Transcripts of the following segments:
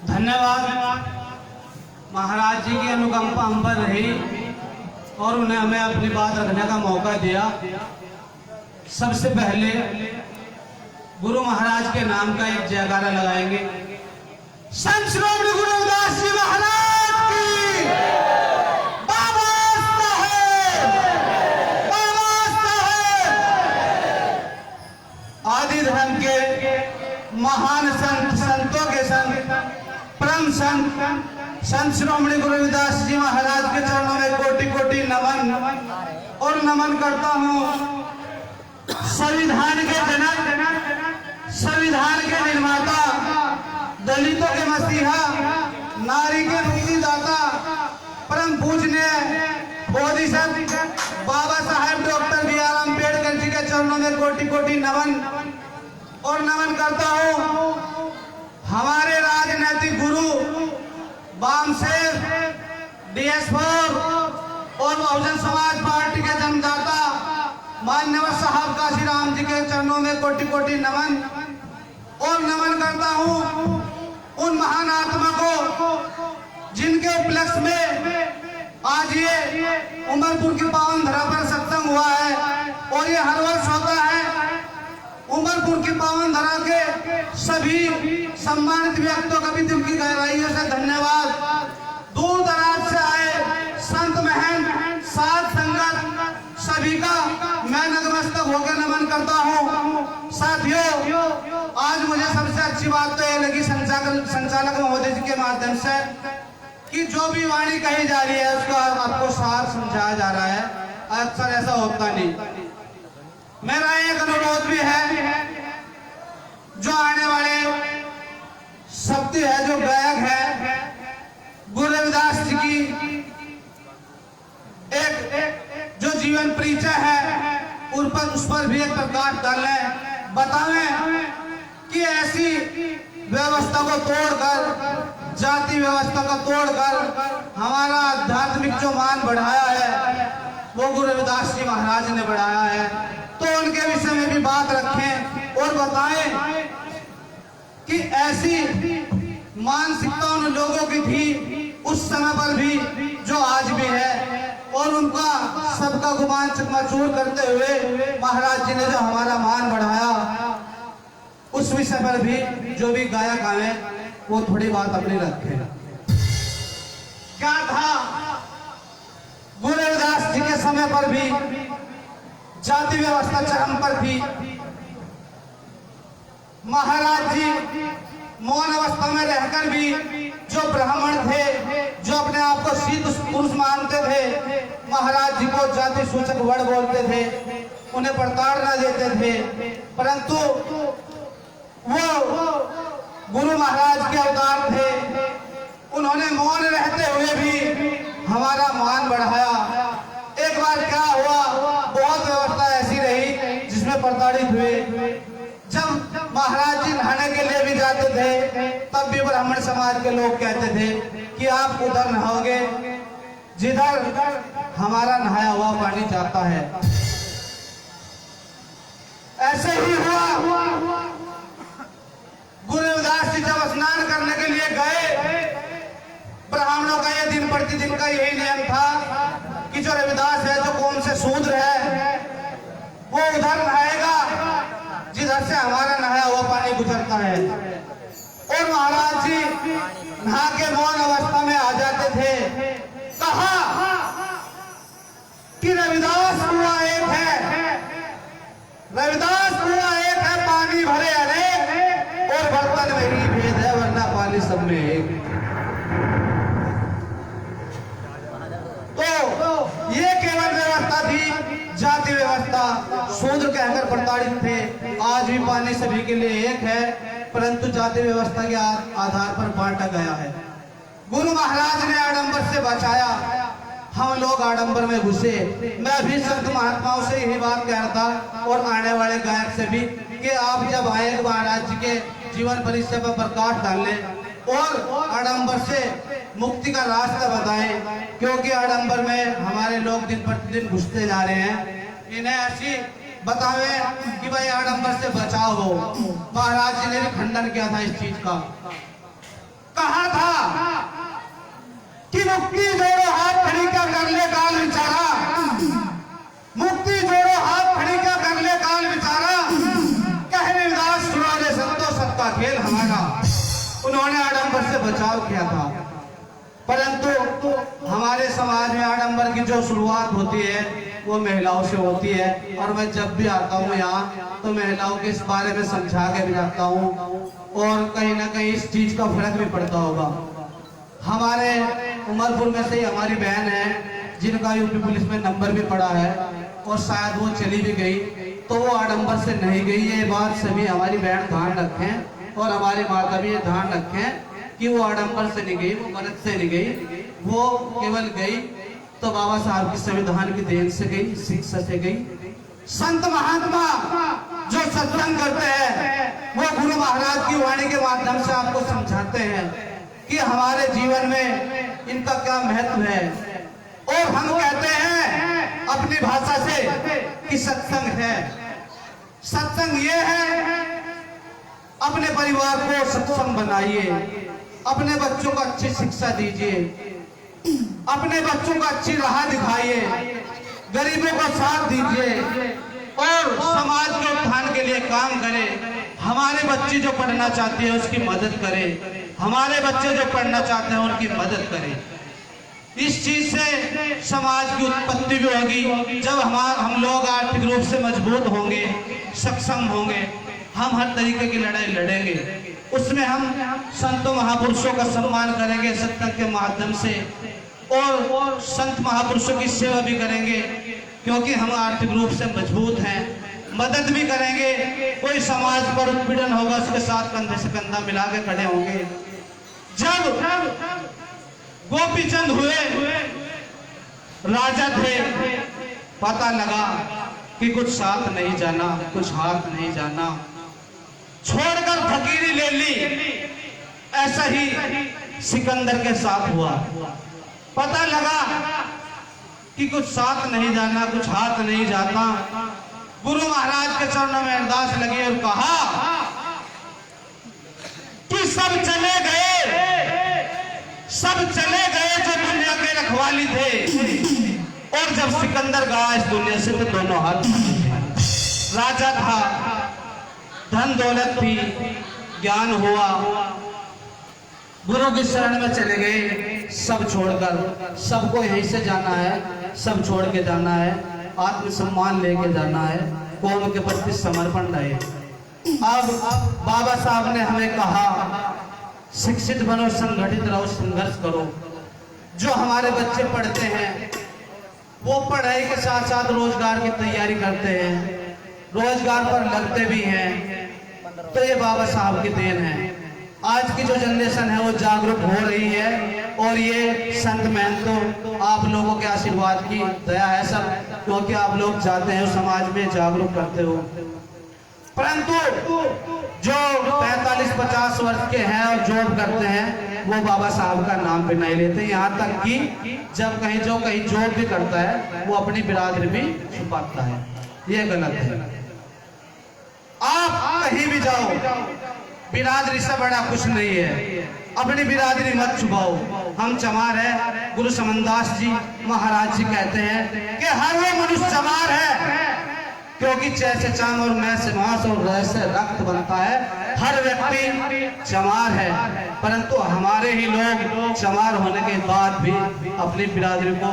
धन्यवाद। महाराज जी की अनुकंपा हम पर रही और उन्हें हमें अपनी बात रखने का मौका दिया। सबसे पहले गुरु महाराज के नाम का एक जयकारा लगाएंगे। संत श्रोमणी गुरु रविदास जी महाराज की बाबा साहेब, बाबा साहेब। आदि धर्म के महान संत, संतों के संत, परम संत संत श्रोमणी गुरु रविदास जी महाराज के चरणों में कोटि कोटि नमन और नमन करता हूँ। संविधान के जनक, संविधान के निर्माता, दलितों के मसीहा, नारी के मुक्तिदाता, परम पूजनीय बोधिसत्व बाबा साहेब डॉक्टर B.R. अम्बेडकर जी के चरणों में कोटि कोटि नमन और नमन करता हूँ। हमारे राजनैतिक गुरु वामसेव DS4 और बहुजन समाज पार्टी के जन्मदाता मान्यवर साहब काशीराम जी के चरणों में कोटि कोटि नमन और नमन करता हूँ। उन महान आत्मा को जिनके उपलक्ष्य में आज ये उमरपुर की पावन धरा पर सत्संग हुआ है और ये हर वर्ष होता है। उमरपुर की पावन धरा के सभी सम्मानित व्यक्तियों का भी दिल की गहराइयों से धन्यवाद। दूर दराज से आए संत महंत, साध संगत सभी का मैं नतमस्तक होकर नमन करता हूँ। साथियों, आज मुझे सबसे अच्छी बात तो ये लगी संचालक महोदय जी के माध्यम से कि जो भी वाणी कही जा रही है उसका आपको सार समझाया जा रहा है। अक्सर ऐसा होता नहीं। मेरा एक अनुरोध भी है, जो आने वाले शक्ति है, जो गायक है, गुरु रविदास जी की एक जो जीवन परिचय है उस पर भी एक प्रकाश डालें, बतावें कि ऐसी व्यवस्था को तोड़कर, जाति व्यवस्था को तोड़कर हमारा आध्यात्मिक जो मान बढ़ाया है वो गुरु रविदास जी महाराज ने बढ़ाया है। तो उनके विषय में भी बात रखें और बताएं कि ऐसी मानसिकता उन लोगों की थी उस समय पर भी जो आज भी है, और उनका सबका गुमान चकनाचूर करते हुए महाराज जी ने जो हमारा मान बढ़ाया, उस विषय पर भी जो भी गायक आए वो थोड़ी बात अपनी रखें। क्या था, गुरु रविदास जी के समय पर भी जाति व्यवस्था चरम पर थी। महाराज जी मौन अवस्था में रहकर भी जो ब्राह्मण थे, जो अपने आप को सिद्ध पुरुष मानते थे, महाराज जी को जाति सूचक वर्ड बोलते थे, उन्हें प्रताड़ना देते थे। परंतु वो गुरु महाराज के अवतार थे, उन्होंने मौन रहते हुए भी हमारा मान बढ़ाया। एक बार क्या हुआ, बहुत व्यवस्था ऐसी रही जिसमें प्रताड़ित हुए। जब महाराज जी नहाने के लिए भी जाते थे तब भी ब्राह्मण समाज के लोग कहते थे कि आप उधर नहाओगे जिधर हमारा नहाया हुआ पानी जाता है। ऐसे ही हुआ, गुरु रविदास जी जब स्नान करने के लिए गए, ब्राह्मणों का ये दिन प्रतिदिन का यही नियम था कि जो रविदास है, जो कौम से शूद्र है, वो उधर नहाएगा जिधर से हमारा नहाया हुआ पानी गुजरता है। और महाराज जी नहा के मौन अवस्था में आ जाते थे। कहा कि रविदास कुआं एक है, रविदास कुआं एक है, पानी भरे अनेक और बर्तन में ही भेद है, वरना पानी सब में एक। तो ये केवल व्यवस्था थी, जाति व्यवस्था। शूद्र कहकर प्रताड़ित थे। आज भी पानी सभी के लिए एक है, परंतु जाति व्यवस्था के आधार पर बांटा गया है। गुरु महाराज ने आडंबर से बचाया, हम लोग आडंबर में घुसे। मैं भी संत महात्माओं से यही बात कह रहा था और आने वाले गायक से भी कि आप जब आए महाराज जी के जीवन परिचय पर प्रकाश डालने और आडंबर से मुक्ति का रास्ता बताएं, क्योंकि आडंबर में हमारे लोग दिन प्रतिदिन घुसते जा रहे हैं। इन्हें ऐसी बतावे कि भाई आडंबर से बचाव हो। महाराज जी ने भी खंडन किया था इस चीज का। कहा था कि मुक्ति जोड़ो हाथ खड़ी क्या कर ले काल विचारा, मुक्ति जोड़ो हाथ खड़ी क्या कर ले काल विचारा, कहने विदास सुना दे संतो सबका खेल हमारा। उन्होंने आडंबर से बचाव किया था। परंतु हमारे समाज में आडंबर की जो शुरुआत होती है वो महिलाओं से होती है। और मैं जब भी आता हूँ यहाँ तो महिलाओं के इस बारे में समझा के भी जाता हूँ, और कहीं ना कहीं इस चीज का फर्क भी पड़ता होगा। हमारे उमरपुर में से ही हमारी बहन है जिनका यूपी पुलिस में नंबर भी पड़ा है, और शायद वो चली भी गई तो वो आडंबर से नहीं गई। ये बात सभी हमारी बहन ध्यान रखें, और हमारी माता भी ये ध्यान रखें कि वो आडंबर से नहीं गई, वो मदद से नहीं गई, वो केवल गई तो बाबा साहब की संविधान की देन से गई, शिक्षा से गई। संत महात्मा जो सत्संग करते हैं वो गुरु महाराज की वाणी के माध्यम से आपको समझाते हैं कि हमारे जीवन में इनका क्या महत्व है। और हम कहते हैं अपनी भाषा से कि सत्संग है। सत्संग ये है, अपने परिवार को सक्षम बनाइए, अपने बच्चों को अच्छी शिक्षा दीजिए, अपने बच्चों को अच्छी राह दिखाइए, गरीबों को साथ दीजिए, और समाज के उत्थान के लिए काम करें। हमारे बच्चे जो पढ़ना चाहते हैं उसकी मदद करें, हमारे बच्चे जो पढ़ना चाहते हैं उनकी मदद करें। इस चीज से समाज की उत्पत्ति भी होगी। जब हम लोग आर्थिक रूप से मजबूत होंगे, सक्षम होंगे, हम हर तरीके की लड़ाई लड़ेंगे। उसमें हम संतों महापुरुषों का सम्मान करेंगे सत्संग के माध्यम से, और संत महापुरुषों की सेवा भी करेंगे, क्योंकि हम आर्थिक रूप से मजबूत हैं। मदद भी करेंगे, कोई समाज पर उत्पीड़न होगा उसके साथ कंधे से कंधा मिला के खड़े होंगे। जब गोपीचंद हुए राजा थे, पता लगा कि कुछ साथ नहीं जाना, कुछ हाथ नहीं जाना, छोड़कर फकीरी ले ली। ऐसा ही सिकंदर के साथ हुआ। पता लगा कि कुछ साथ नहीं जाना, कुछ हाथ नहीं जाता। गुरु महाराज के चरणों में अरदास लगी और कहा कि सब चले गए, सब चले गए जो दुनिया के रखवाली थे। और जब सिकंदर गया इस दुनिया से तो दोनों हाथ थे। राजा था, धन दौलत थी, ज्ञान हुआ, गुरु की शरण में चले गए। सब छोड़कर, सबको यहीं से जाना है, सब छोड़ के जाना है, आत्मसम्मान लेके जाना है, कौम के प्रति समर्पण रहे। अब बाबा साहब ने हमें कहा शिक्षित बनो, संगठित रहो, संघर्ष करो। जो हमारे बच्चे पढ़ते हैं वो पढ़ाई के साथ साथ रोजगार की तैयारी करते हैं, रोजगार पर लगते भी हैं, तो ये बाबा साहब की देन है। आज की जो जनरेशन है वो जागरूक हो रही है, और ये संत महंतों आप लोगों के आशीर्वाद की दया है सब, क्योंकि आप लोग जाते हैं समाज में जागरूक करते हो। परंतु जो 45-50 वर्ष के हैं और जॉब करते हैं वो बाबा साहब का नाम भी नहीं लेते। यहाँ तक कि जब कहीं जॉब भी करता है वो अपनी बिरादरी भी छुपाता है। ये गलत है। आप कहीं भी जाओ, बिरादरी से बड़ा कुछ नहीं है। अपनी बिरादरी मत छुपाओ। हम चमार है। गुरु समनदास जी महाराज जी कहते हैं कि हर वो मनुष्य चमार है, क्योंकि जैसे चांद और मैं से मांस और जैसे रक्त बनता है, हर व्यक्ति चमार है। परंतु हमारे ही लोग चमार होने के बाद भी अपनी बिरादरी को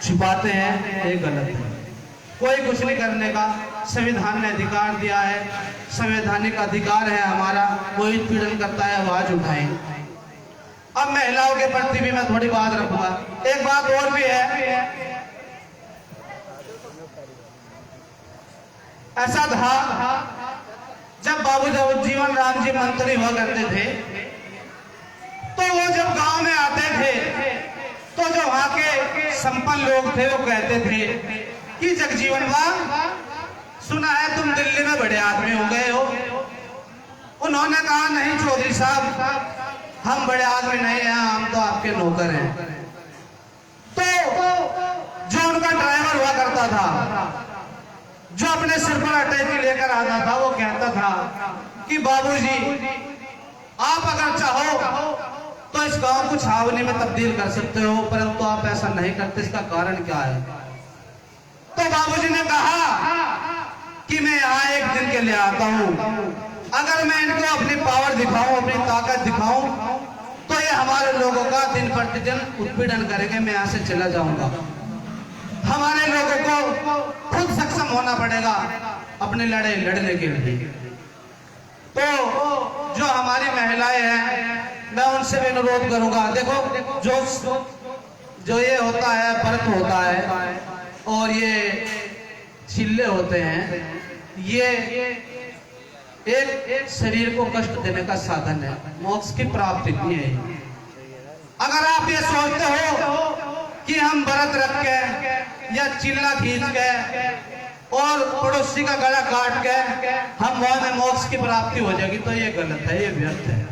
छुपाते हैं। ये गलत है। कोई कुछ नहीं करने का संविधान ने अधिकार दिया है, संवैधानिक अधिकार है हमारा। कोई पीड़न करता है आवाज उठाएं। अब महिलाओं के प्रति भी मैं थोड़ी बात रखूंगा। एक बात और भी है, ऐसा था जब बाबू जगजीवन राम जी मंत्री हुआ करते थे, तो वो जब गांव में आते थे तो जो वहां के संपन्न लोग थे वो कहते थे कि जगजीवन बाबू, सुना है तुम दिल्ली में बड़े आदमी हो गए हो। उन्होंने कहा नहीं चौधरी साहब, हम बड़े आदमी नहीं हैं, हम तो आपके नौकर हैं। तो जो उनका ड्राइवर हुआ करता था जो अपने सिर पर अटैची लेकर आता था वो कहता था कि बाबूजी आप अगर चाहो तो इस गांव को छावनी में तब्दील कर सकते हो, परंतु आप ऐसा नहीं करते, इसका कारण क्या है? तो बाबूजी ने कहा कि मैं यहाँ एक दिन के लिए आता हूँ, अगर मैं इनको अपनी पावर दिखाऊं, अपनी ताकत दिखाऊं, तो ये हमारे लोगों का दिन प्रतिदिन उत्पीड़न करेंगे, मैं यहाँ से चला जाऊंगा। हमारे लोगों को खुद सक्षम होना पड़ेगा अपनी लड़ाई लड़ने के लिए। तो जो हमारी महिलाएं हैं मैं उनसे भी अनुरोध करूंगा, देखो जो ये होता है, व्रत होता है और ये चिल्ले होते हैं, ये एक शरीर को कष्ट देने का साधन है, मोक्ष की प्राप्ति नहीं है। अगर आप ये सोचते हो कि हम व्रत रख के या चिल्ला खींच के और पड़ोसी का गला काट के हम वहां में मोक्ष की प्राप्ति हो जाएगी, तो ये गलत है, ये व्यर्थ है।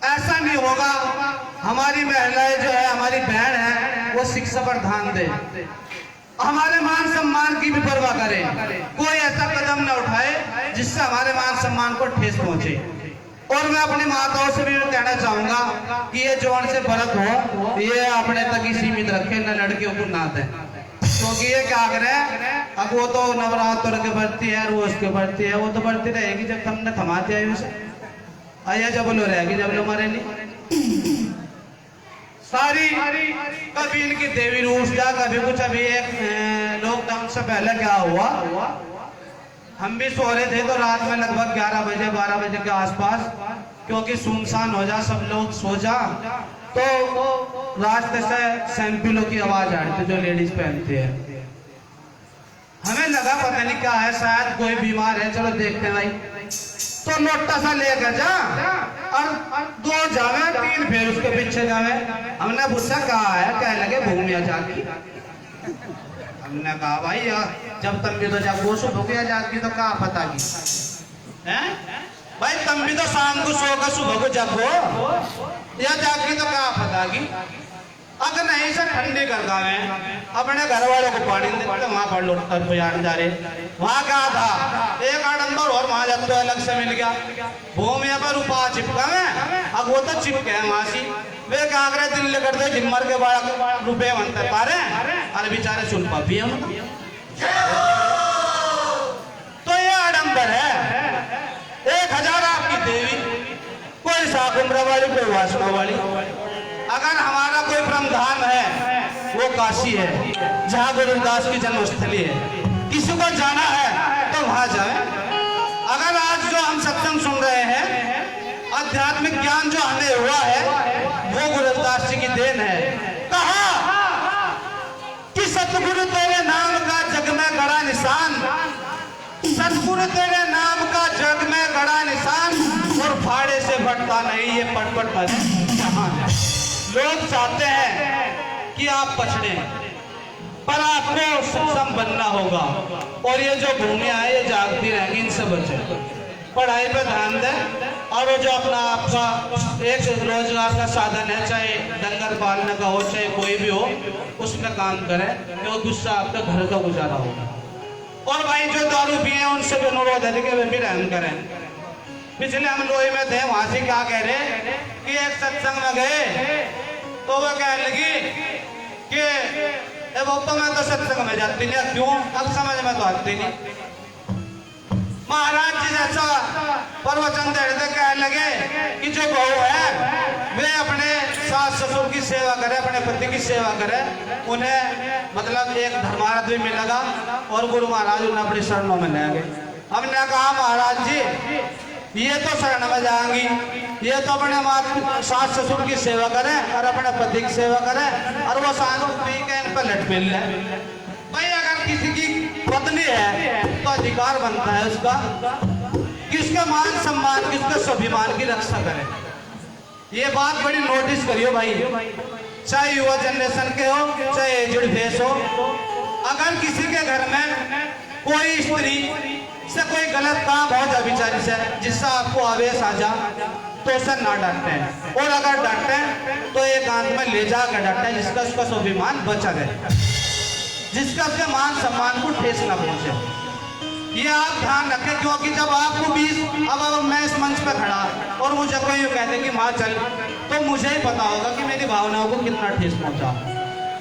ऐसा नहीं होगा। हमारी महिलाएं जो है, हमारी बहन है, वो शिक्षा पर ध्यान दे, हमारे मान सम्मान की भी परवाह करे, कोई ऐसा कदम न उठाए जिससे हमारे मान सम्मान को ठेस पहुंचे। और मैं अपनी माताओं से भी कहना चाहूंगा कि ये जौन से व्रत हो ये अपने तक ही सीमित रखे, न लड़कियों को ना दें, क्योंकि ये क्या करे, अब वो तो नवरात्र के बढ़ती है, रोज के बढ़ती है, वो तो बढ़ती रहेगी जब तुमने थमाते आई उसे, आया जब लो रहेगी, जब लो मरे नहीं सारी। कभी इनकी देवी रूस जा, कभी कुछ। अभी एक लॉकडाउन से पहले क्या हुआ, हम भी सो रहे थे तो रात में लगभग 11 बजे 12 बजे के आसपास, क्योंकि सुनसान हो जा, सब लोग सो जा, तो रास्ते से सैंपिलों की आवाज आ रही थी जो लेडीज पहनती है। हमें लगा पता नहीं क्या है, शायद कोई बीमार है, चलो देखते हैं भाई। तो लोटा सा लेकर जा और 2 जावे 3 फिर उसके पीछे जावे। हमने पूछा कहा है, कह लगे भूमिया जागी। हमने कहा भाई जब तम भी तो जागो सो भूमिया जागी तो कहा पता की है भाई, तम भी तो शाम को सो का सुबह को जागो या जागी तो कहा पता की। अगर नहीं से ठंडी कर गावे, अपने घर वालों को पानी देते, वहां पर लौट जा रहे, वहां क्या था, एक आडंबर और वहां जाते अलग से मिल गया। भूमिया पर उपा चिपका में, अब वो तो चिपके हैं वहां सी, वे क्या करे दिल्ली करते जिम्मर के बड़ा रुपये बनते पारे, अरे बेचारे सुन पापी है उनको। तो ये आडंबर है, 1000 आपकी देवी, कोई साख उम्र वाली, कोई वासना वाली। अगर हमारा कोई प्रावधान है वो काशी है, जहाँ गुरुदास की जन्मस्थली है, किसी को जाना है तो वहां जाए। अगर आज जो हम सत्संग सुन रहे हैं, आध्यात्मिक ज्ञान जो हमें हुआ है, वो गुरुदास जी की देन है। कहा कि सतगुरु तेरे नाम का जग में गड़ा निशान, सतगुरु तेरे नाम का जग में गड़ा निशान, और फाड़े से भटता नहीं ये पटपट मत। लोग चाहते हैं कि आप पछड़े, पर आपको सक्षम बनना होगा। और ये जो भूमिया है ये जागती रहेंगी, इनसे बचे, पढ़ाई पे ध्यान दें, और वो जो अपना आपका एक रोजगार का साधन है, चाहे डंगर पालने का हो चाहे कोई भी हो, उसमें काम करें, क्योंकि उससे आपका घर का गुजारा होगा। और भाई जो दारू पिए उनसे भी अनुरोध है कि वे भी रहम करें। पिछले हम लोही में थे, वहां से क्या कह रहे कि एक सत्संग में गए तो वो कह लगी कि वो तो मैं तो सत्संग में जाती नहीं, क्यों, अब समझ में तो आती नहीं। महाराज जी जैसा प्रवचन दे रहे कह लगे कि जो बहू है वे अपने सास ससुर की सेवा करे, अपने पति की सेवा करे, उन्हें मतलब एक धर्मार्थ भी मिलेगा, और गुरु महाराज उन्हें अपनी शरणों में ले गए। हमने कहा महाराज जी ये तो शरण में जाएंगी, ये तो अपने सास ससुर की सेवा करें और अपने पति की सेवा करें, और वो सांस वीकेंड पर लट मिल रहे। भाई अगर किसी की पत्नी है तो अधिकार बनता है उसका कि उसके मान सम्मान की, उसके स्वाभिमान की रक्षा करे। ये बात बड़ी नोटिस करियो भाई, चाहे युवा जनरेशन के हो चाहे एजड फेस हो। अगर किसी के घर में कोई स्त्री से कोई गलत काम हो जाए बेचारी से, जिससे आपको आवेश आ जा, तो उसे ना डांटें, और अगर डांटें तो एकांत में ले जाकर डांटें, जिसका उसका स्वाभिमान बचा रहे। जिसका उसके मान सम्मान को ठेस न पहुंचे। ये आप ध्यान रखें, क्योंकि जब आपको 20 अब मैं इस मंच पे खड़ा और मुझे कोई कहते कि माँ चल, तो मुझे ही पता होगा कि मेरी भावनाओं को कितना ठेस पहुंचा।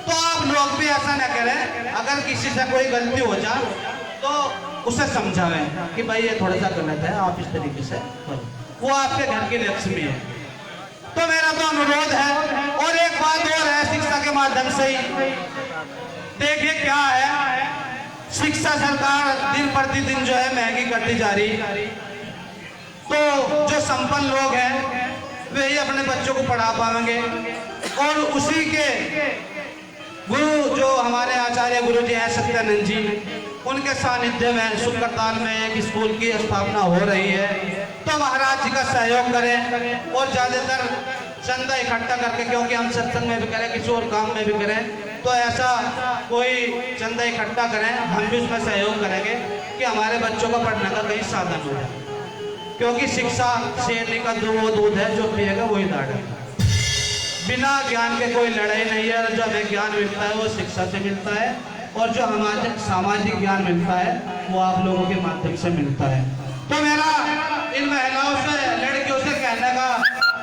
तो आप लोग भी ऐसा न करें, अगर किसी से कोई गलती हो जाए तो उसे समझावें कि भाई ये थोड़ा सा गलत है, आप इस तरीके से करो। वो आपके घर की लक्ष्मी है। तो मेरा तो अनुरोध है। और एक बात और है, शिक्षा के माध्यम से ही देखिए क्या है, शिक्षा सरकार दिन प्रतिदिन जो है महंगी करती जा रही। तो जो संपन्न लोग हैं वे ही अपने बच्चों को पढ़ा पाएंगे, और उसी के गुरु जो हमारे आचार्य गुरु जी हैं सत्यानंद जी, उनके सानिध्य में शुक्रताल में एक स्कूल की स्थापना हो रही है। तो महाराज जी का सहयोग करें और ज़्यादातर चंदा इकट्ठा करके, क्योंकि हम सत्संग में भी करें, किसी और काम में भी करें, तो ऐसा कोई चंदा इकट्ठा करें, हम भी उसमें सहयोग करेंगे कि हमारे बच्चों का पढ़ने का कहीं साधन हो जाए। क्योंकि शिक्षा शेरनी का वो दूध है, जो पिएगा वही दाढ़ेगा। बिना ज्ञान के कोई लड़ाई नहीं है। और जो हमें ज्ञान मिलता है वो शिक्षा से मिलता है, और जो हमारे सामाजिक ज्ञान मिलता है वो आप लोगों के माध्यम से मिलता है। तो मेरा इन महिलाओं से, लड़कियों से कहने का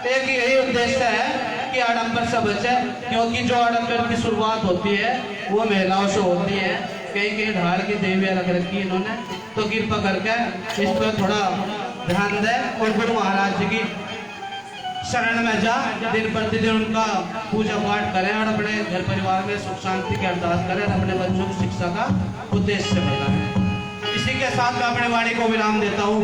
एक यही उद्देश्य है कि आडंबर से बचे, क्योंकि जो आडंबर की शुरुआत होती है वो महिलाओं से होती है। कहीं कहीं ढाल की देवी रख रखी इन्होंने, तो कृपा करके इस पर थोड़ा ध्यान दें और गुरु महाराज जी की शरण में जा, दिन प्रतिदिन उनका पूजा पाठ करें और अपने घर परिवार में सुख शांति की अरदास करें, अपने बच्चों को शिक्षा का उद्देश्य बढ़ाएं। इसी के साथ मैं अपने वाणी को विराम देता हूँ।